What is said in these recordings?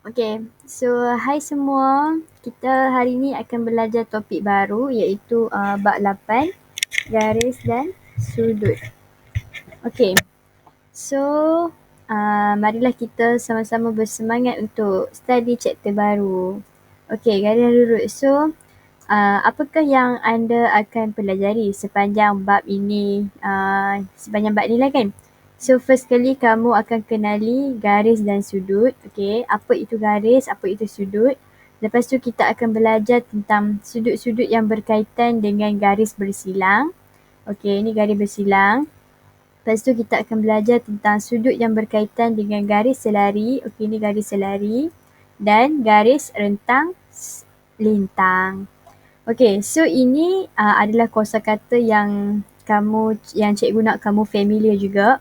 Okay, so hai semua. Kita hari ni akan belajar topik baru iaitu bab 8, garis dan sudut. Okay, so marilah kita sama-sama bersemangat untuk study chapter baru. Okay, garis dan sudut. So, apakah yang anda akan pelajari sepanjang bab ini, sepanjang bab ni lah kan? So first kali kamu akan kenali garis dan sudut. Okay, apa itu garis, apa itu sudut. Lepas tu kita akan belajar tentang sudut-sudut yang berkaitan dengan garis bersilang. Okay, ni garis bersilang. Lepas tu kita akan belajar tentang sudut yang berkaitan dengan garis selari. Okay, ni garis selari. Dan garis rentang lintang. Okay, so ini adalah kosakata yang cikgu nak kamu familiar juga.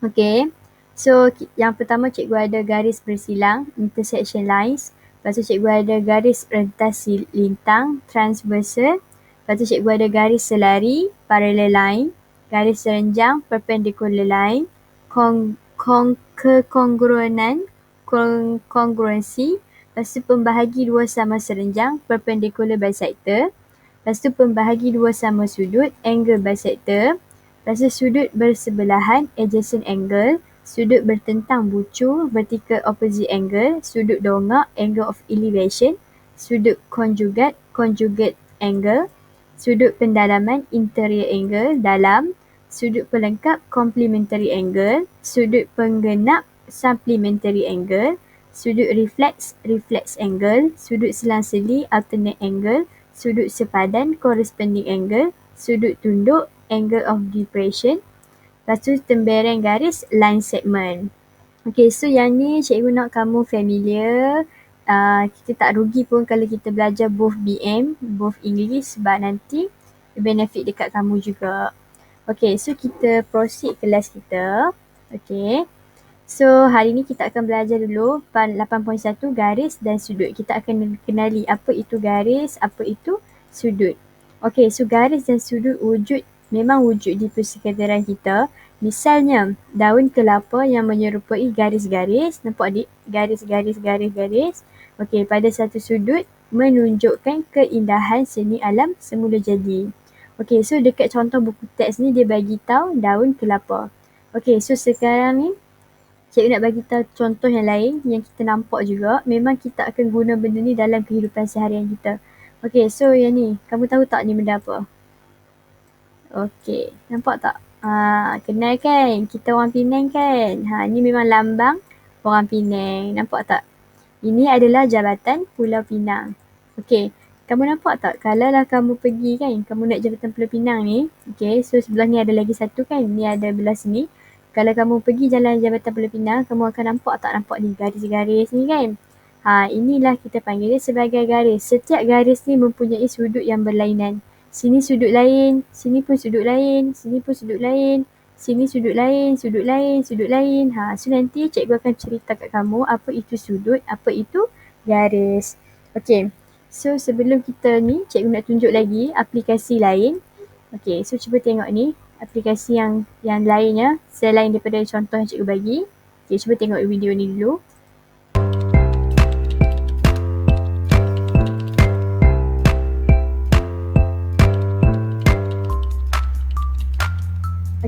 Okay, so yang pertama cikgu ada garis bersilang, intersection lines. Lepas tu cikgu ada garis rentas lintang, transversal. Lepas tu cikgu ada garis selari, parallel line. Garis serenjang, perpendicular line. Kekongruenan, kongruensi. Lepas tu pembahagi dua sama serenjang, perpendicular bisector. Lepas tu pembahagi dua sama sudut, angle bisector. Lepas tu sudut bersebelahan, adjacent angle. Sudut bertentang bucu, vertical opposite angle. Sudut dongak, angle of elevation. Sudut conjugate, conjugate angle. Sudut pendalaman, interior angle, dalam. Sudut pelengkap, complementary angle. Sudut penggenap, supplementary angle. Sudut reflex, reflex angle. Sudut selang-seli, alternate angle. Sudut sepadan, corresponding angle. Sudut tunduk, angle of depression. Lepas tu tembereng garis, line segment. Okay, so yang ni cikgu nak kamu familiar. Kita tak rugi pun kalau kita belajar both BM, both English sebab nanti benefit dekat kamu juga. Okay, so kita proceed kelas kita. Okay. So hari ni kita akan belajar dulu 8.1 garis dan sudut. Kita akan kenali apa itu garis, apa itu sudut. Okay, so garis dan sudut memang wujud di persekitaran kita. Misalnya daun kelapa yang menyerupai garis-garis. Nampak adik? Garis-garis. Okay, pada satu sudut menunjukkan keindahan seni alam semula jadi. Okay, so dekat contoh buku teks ni dia bagi tahu daun kelapa. Okay, so sekarang ni cikgu nak bagi tahu contoh yang lain yang kita nampak juga. Memang kita akan guna benda ni dalam kehidupan seharian kita. Okay, so yang ni, kamu tahu tak ni benda apa? Okay, nampak tak? Kenal kan? Kita orang Penang kan? Ni memang lambang orang Penang. Nampak tak? Ini adalah Jabatan Pulau Pinang. Okay, kamu nampak tak? Kalau lah kamu pergi kan, kamu naik Jabatan Pulau Pinang ni. Okay, so sebelah ni ada lagi satu kan? Ni ada belah sini. Kalau kamu pergi jalan Jabatan Pulau Pinang, kamu akan nampak tak nampak ni garis-garis ni kan? Inilah kita panggil dia sebagai garis. Setiap garis ni mempunyai sudut yang berlainan. Sini sudut lain, sini pun sudut lain, sini pun sudut lain, sini sudut lain, sudut lain, sudut lain. So nanti cikgu akan cerita kat kamu apa itu sudut, apa itu garis. Okay, so sebelum kita ni, cikgu nak tunjuk lagi aplikasi lain. Okay, so cuba tengok ni, aplikasi yang lainnya selain daripada contoh yang cikgu bagi. Okay, cuba tengok video ni dulu.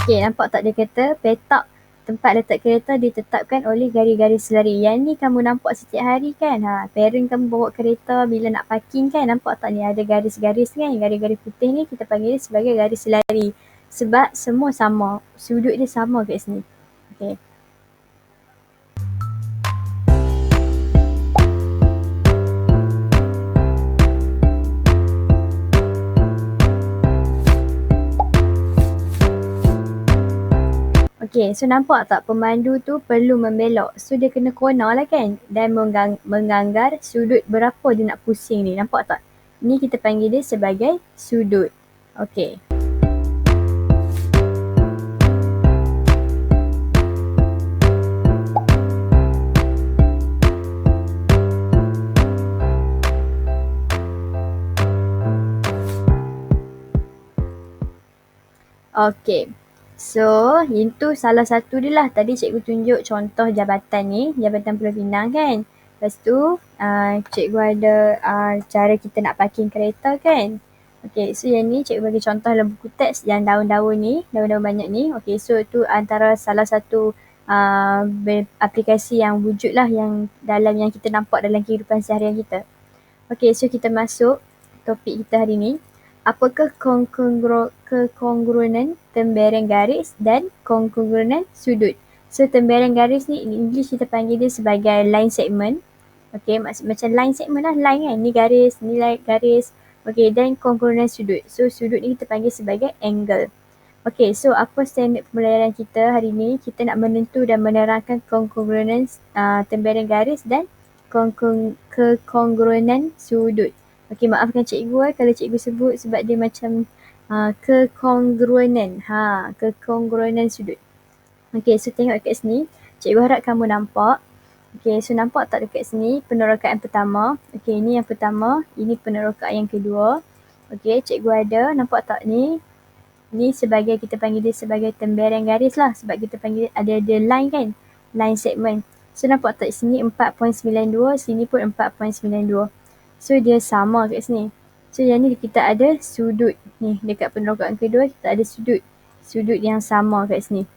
Okay, nampak tak dia kata petak tempat letak kereta ditetapkan oleh garis-garis selari. Yang ni kamu nampak setiap hari kan? Parent kamu bawa kereta bila nak parking kan? Nampak tak ni ada garis-garis kan? Garis-garis putih ni kita panggil dia sebagai garis selari. Sebab semua sama. Sudut dia sama kat sini. Okay. Okay, so nampak tak pemandu tu perlu membelok. So dia kena corner lah kan. Dan menganggar sudut berapa dia nak pusing ni. Nampak tak? Ni kita panggil dia sebagai sudut. Okay. Okay. So, itu salah satu dia lah. Tadi cikgu tunjuk contoh jabatan ni. Jabatan Pulau Pinang kan. Lepas tu cikgu ada cara kita nak parking kereta kan. Okay, so yang ni cikgu bagi contoh dalam buku teks yang daun-daun ni, daun-daun banyak ni. Okay, so tu antara salah satu aplikasi yang wujud lah yang dalam yang kita nampak dalam kehidupan seharian kita. Okay, so kita masuk topik kita hari ni. Apakah kekongruenan tembereng garis dan kekongruenan sudut? So tembereng garis ni in English kita panggil dia sebagai line segment. Okay, macam line segment lah, line kan. Ni garis, ni garis. Okay, dan kongruenan sudut. So sudut ni kita panggil sebagai angle. Okay, so apa standard pembelajaran kita hari ni? Kita nak menentu dan menerangkan kongruenan tembereng garis dan kekongruenan sudut. Okay, maafkan cikgu kalau cikgu sebut sebab dia macam kekongruenan. Kekongruenan sudut. Okay, so tengok dekat sini. Cikgu harap kamu nampak. Okay, so nampak tak dekat sini penerokaan pertama. Okay, ini yang pertama. Ini penerokaan yang kedua. Okay, cikgu ada. Nampak tak ni? Ni sebagai, kita panggil dia sebagai tembereng garis lah. Sebab kita panggil ada line kan. Line segment. So nampak tak sini 4.92. Sini pun 4.92. So dia sama kat sini. So yang ni kita ada sudut. Ni dekat penerokaan kedua kita ada sudut. Sudut yang sama kat sini.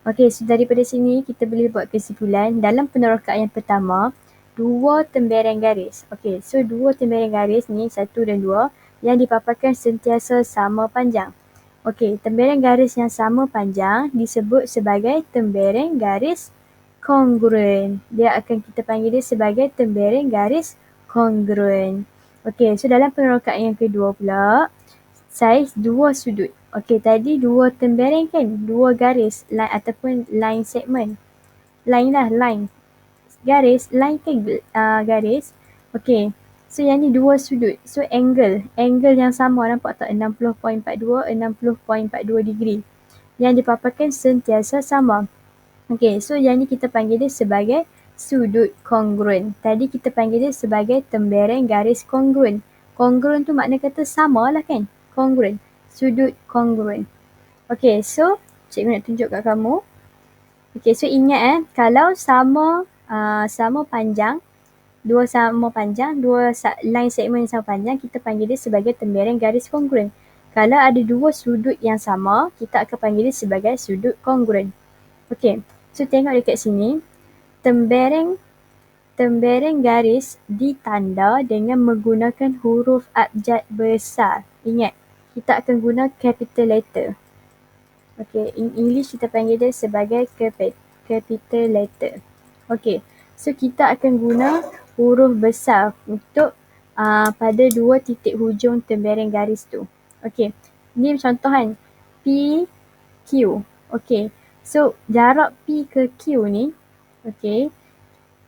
Okay, so daripada sini kita boleh buat kesimpulan dalam penerokaan yang pertama, dua tembereng garis. Okay, so dua tembereng garis ni, 1 dan 2, yang dipaparkan sentiasa sama panjang. Okay, tembereng garis yang sama panjang disebut sebagai tembereng garis kongruen. Dia akan kita panggil dia sebagai tembereng garis kongruen. Okay, so dalam penerokaan yang kedua pula, saiz dua sudut. Okey, tadi dua tembereng kan? Dua garis line ataupun line segment. Line lah, line. Garis, line kan garis. Okey, so yang ni dua sudut. So angle. Angle yang sama, nampak tak? 60.42, 60.42 degree. Yang dipaparkan sentiasa sama. Okey, so yang ni kita panggil dia sebagai sudut kongruen. Tadi kita panggil dia sebagai tembereng garis kongruen. Kongruen tu makna kata sama lah kan? Kongruen. Sudut kongruen. Okay, so cikgu nak tunjuk kat kamu. Okay, so ingat kalau sama panjang, dua line segment yang sama panjang, kita panggil dia sebagai tembereng garis kongruen. Kalau ada dua sudut yang sama, kita akan panggil dia sebagai sudut kongruen. Okay, so tengok dekat sini. Tembereng garis ditanda dengan menggunakan huruf abjad besar. Ingat, kita akan guna capital letter. Okay, in English kita panggil dia sebagai capital letter. Okay, so kita akan guna huruf besar untuk pada dua titik hujung tembereng garis tu. Okay, ni contohan P, Q. Okay, so jarak P ke Q ni, okay,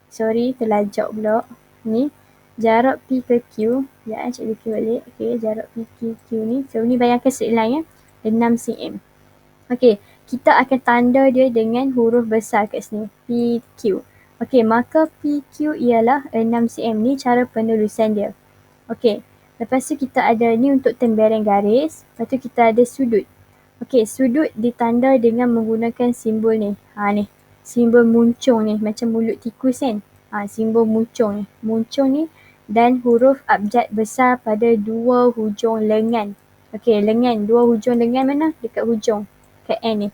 sorry terlajak pula. Ni jarak P ke Q. Ya, cikgu bikin balik. Okay, jarak P ke Q ni. So ni bayangkan straight line 6 cm. Okay, kita akan tanda dia dengan huruf besar kat sini. PQ. Okay, maka PQ ialah 6 cm. Ni cara penulisan dia. Okay, lepas tu kita ada ni untuk tembereng garis. Lepas tu kita ada sudut. Okay, sudut ditanda dengan menggunakan simbol ni. Ni. Simbol muncung ni. Macam mulut tikus kan. Simbol muncung ni. Muncung ni dan huruf abjad besar pada dua hujung lengan. Okay, lengan. Dua hujung lengan mana? Dekat hujung. Kat N ni.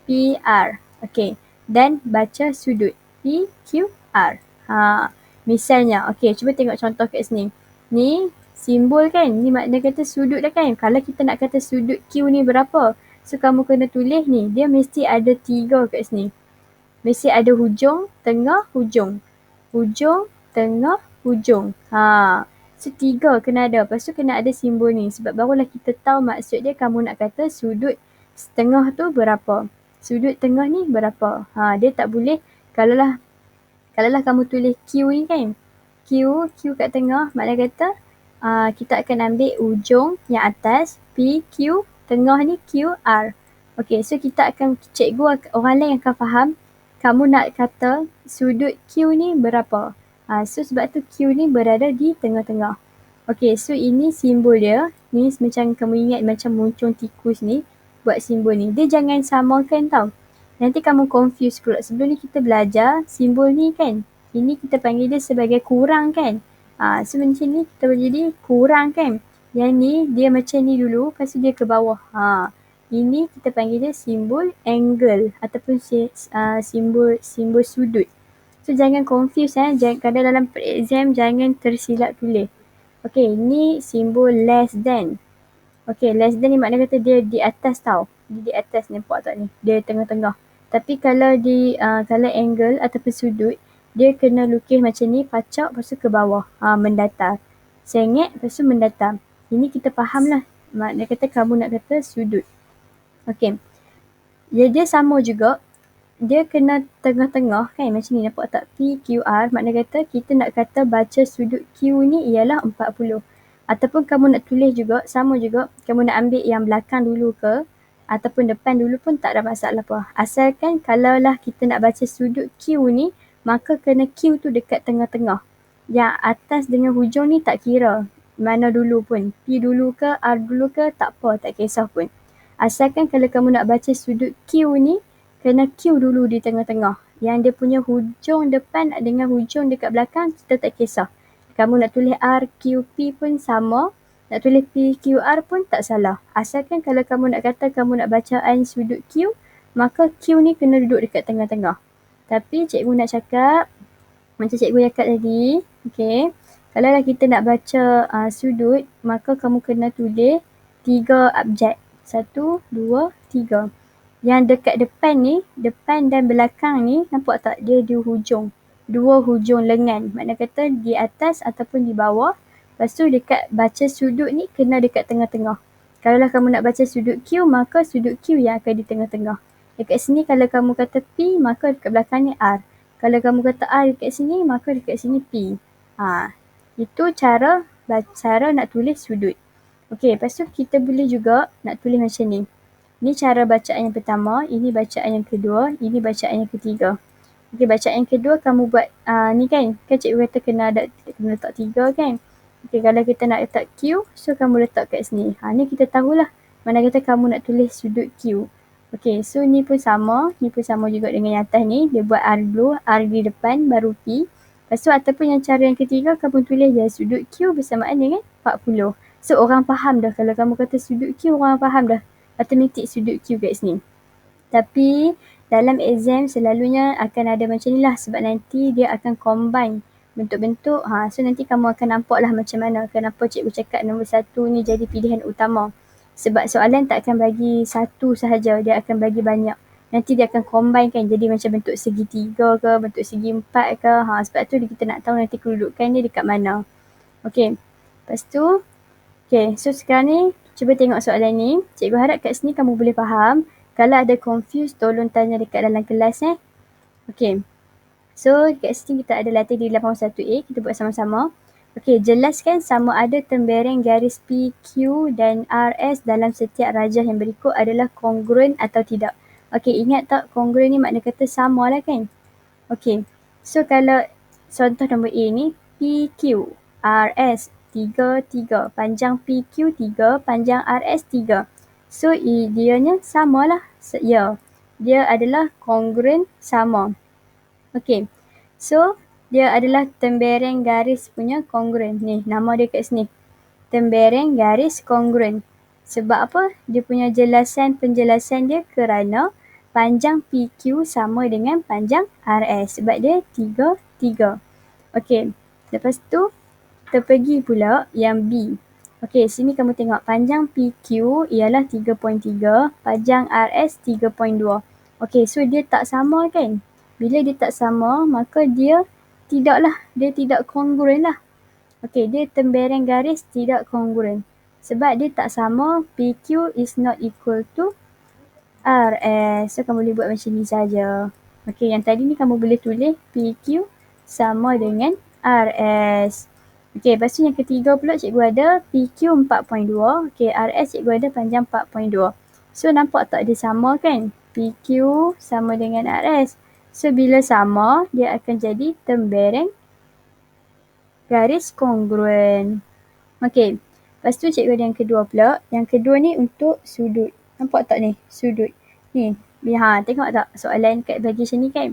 PR. Okay. Dan baca sudut. PQR. Misalnya. Okay, cuba tengok contoh kat sini. Ni simbol kan? Ni makna kata sudut dah kan? Kalau kita nak kata sudut Q ni berapa? So, kamu kena tulis ni. Dia mesti ada 3 kat sini. Mesti ada hujung, tengah, hujung. Hujung, tengah, hujung. So, 3 kena ada. Lepas tu kena ada simbol ni. Sebab barulah kita tahu maksud dia kamu nak kata sudut setengah tu berapa. Sudut tengah ni berapa. Dia tak boleh. Kalaulah kamu tulis Q ni kan. Q kat tengah. Makna kata kita akan ambil ujung yang atas. P, Q. Tengah ni Q, R. Okay, so kita akan, cikgu orang lain akan faham. Kamu nak kata sudut Q ni berapa. So sebab tu Q ni berada di tengah-tengah. Okay, so ini simbol dia. Ni macam kamu ingat macam muncung tikus ni. Buat simbol ni. Dia jangan samakan tau. Nanti kamu confuse pula. Sebelum ni kita belajar simbol ni kan. Ini kita panggil dia sebagai kurang kan. So macam ni kita boleh jadi kurang kan. Yang ni dia macam ni dulu, lepas tu dia ke bawah. Ini kita panggil dia simbol angle ataupun simbol sudut. So jangan confuse kalau dalam exam jangan tersilap tulis. Okey, ni simbol less than. Okey, less than ni makna kata dia di atas tau. Dia di atas, nampak tak ni? Dia tengah-tengah. Tapi kalau kalau angle ataupun sudut, dia kena lukis macam ni, pacak lepas tu ke bawah. Mendatar. Sengit lepas tu mendatar. Ini kita faham lah. Makna kata kamu nak kata sudut. Okey. Dia sama juga. Dia kena tengah-tengah kan, macam ni, nampak tak? PQR, makna kata kita nak kata baca sudut Q ni ialah 40. Ataupun kamu nak tulis juga, sama juga, kamu nak ambil yang belakang dulu ke ataupun depan dulu pun tak ada masalah apa. Asalkan kalaulah kita nak baca sudut Q ni, maka kena Q tu dekat tengah-tengah. Yang atas dengan hujung ni tak kira mana dulu pun. P dulu ke, R dulu ke, tak apa, tak kisah pun. Asalkan kalau kamu nak baca sudut Q ni, kena Q dulu di tengah-tengah. Yang dia punya hujung depan dengan hujung dekat belakang, kita tak kisah. Kamu nak tulis R, Q, P pun sama. Nak tulis P, Q, R pun tak salah. Asalkan kalau kamu nak kata kamu nak bacaan sudut Q, maka Q ni kena duduk dekat tengah-tengah. Tapi cikgu nak cakap, macam cikgu cakap tadi, okay, kalau kita nak baca sudut, maka kamu kena tulis 3 abjad. 1, 2, 3. Yang dekat depan ni, depan dan belakang ni, nampak tak dia di hujung. 2 hujung lengan. Makna kata di atas ataupun di bawah. Lepas tu dekat baca sudut ni kena dekat tengah-tengah. Kalau kamu nak baca sudut Q, maka sudut Q yang akan di tengah-tengah. Dekat sini kalau kamu kata P, maka dekat belakang ni R. Kalau kamu kata R dekat sini, maka dekat sini P. Itu cara nak tulis sudut. Okey, lepas tu kita boleh juga nak tulis macam ni. Ini cara bacaan yang pertama, ini bacaan yang kedua, ini bacaan yang ketiga. Okey, bacaan yang kedua kamu buat ni kan cikgu kata kena letak 3 kan. Okey, kalau kita nak letak Q, so kamu letak kat sini. Ni kita tahulah mana kata kamu nak tulis sudut Q. Okey, so ni pun sama juga dengan yang atas ni. Dia buat R dulu, R di depan baru P. Lepas tu ataupun yang cara yang ketiga kamu tulis je sudut Q bersamaan dengan 40. So orang faham dah kalau kamu kata sudut Q, orang faham dah. Automatik sudut Q kat sini. Tapi dalam exam selalunya akan ada macam ni lah sebab nanti dia akan combine bentuk-bentuk. So nanti kamu akan nampak lah macam mana kenapa cikgu cakap nombor 1 ni jadi pilihan utama. Sebab soalan tak akan bagi satu sahaja, dia akan bagi banyak. Nanti dia akan combine kan jadi macam bentuk segitiga ke, bentuk segi 4 ke. Sebab tu kita nak tahu nanti kedudukan dia dekat mana. Okay, lepas tu, okay, so sekarang ni cuba tengok soalan ni. Cikgu harap kat sini kamu boleh faham. Kalau ada confused, tolong tanya dekat dalam kelas Okay. So, kat sini kita ada latih di 81A. Kita buat sama-sama. Okay, jelaskan sama ada tembereng garis PQ dan RS dalam setiap rajah yang berikut adalah kongruen atau tidak. Okay, ingat tak kongruen ni makna kata sama lah kan? Okay. So, kalau contoh nombor A ni, PQ, RS, 3, 3. Panjang PQ 3, panjang RS 3. So, dianya samalah. Ya, dia adalah kongruen sama. Okay. So, dia adalah tembereng garis punya kongruen. Ni, nama dia kat sini. Tembereng garis kongruen. Sebab apa? Dia punya penjelasan dia kerana panjang PQ sama dengan panjang RS. Sebab dia 3, 3. Okay. Lepas tu, kita pergi pula yang B. Okey, sini kamu tengok panjang PQ ialah 3.3, panjang RS 3.2. Okey, so dia tak sama kan? Bila dia tak sama, maka dia tidak kongruen lah. Okey, dia tembereng garis tidak kongruen. Sebab dia tak sama, PQ is not equal to RS. So, kamu boleh buat macam ni saja. Okey, yang tadi ni kamu boleh tulis PQ sama dengan RS. Okey, lepas tu yang ketiga pula cikgu ada PQ 4.2. Okey, RS cikgu ada panjang 4.2. So, nampak tak dia sama kan? PQ sama dengan RS. So, bila sama, dia akan jadi tembereng garis kongruen. Okey, lepas tu cikgu ada yang kedua pula. Yang kedua ni untuk sudut. Nampak tak ni? Sudut. Ni, tengok tak soalan kat bagi macam ni kan?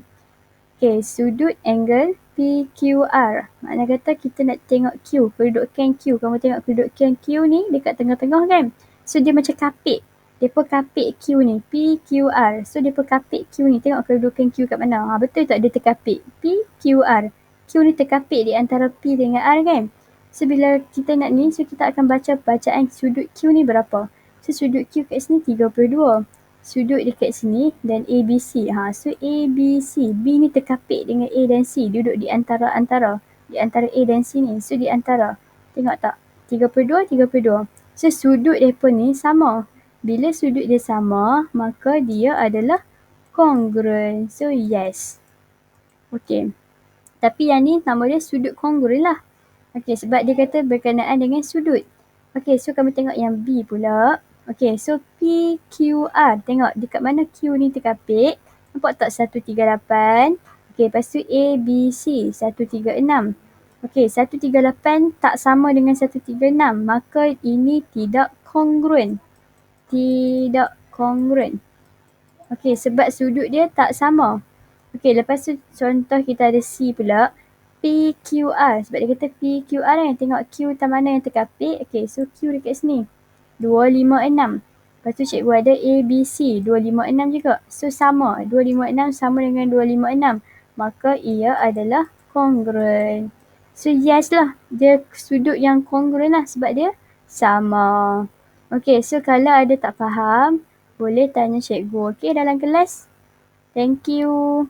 Okey, sudut angle P PQR. Makna kata kita nak tengok Q, kedudukan Q. Kamu tengok kedudukan Q ni dekat tengah-tengah kan. So dia macam kapit. Depa kapit Q ni, PQR. So depa kapit Q ni, tengok kedudukan Q kat mana. Betul tak dia terkapit? PQR. Q ni terkapit di antara P dengan R kan. So bila kita nak ni, so kita akan baca bacaan sudut Q ni berapa. So sudut Q kat sini 32. Sudut dekat sini dan ABC. So ABC. B ni terkapit dengan A dan C. Duduk di antara-antara. Di antara A dan C ni. So di antara. Tengok tak? 32, 32. So sudut mereka ni sama. Bila sudut dia sama, maka dia adalah kongruent. So yes. Okay. Tapi yang ni nama dia sudut kongruent lah. Okay, sebab dia kata berkenaan dengan sudut. Okay, so kamu tengok yang B pula. Okay, so PQR. Tengok dekat mana Q ni terkapit. Nampak tak 138? Okay, lepas tu ABC 136. Okay, 138 tak sama dengan 136. Maka ini tidak kongruent. Tidak kongruent. Okay, sebab sudut dia tak sama. Okay, lepas tu contoh kita ada C pula. PQR. Sebab dia kata PQR kan. Tengok Q mana yang terkapit. Okay, so Q dekat sini. 256. Lepas tu cikgu ada ABC. 256 juga. So sama. 256 sama dengan 256. Maka ia adalah kongruent. So yes lah. Dia sudut yang kongruent lah. Sebab dia sama. Okay, so kalau ada tak faham, boleh tanya cikgu. Okay, dalam kelas. Thank you.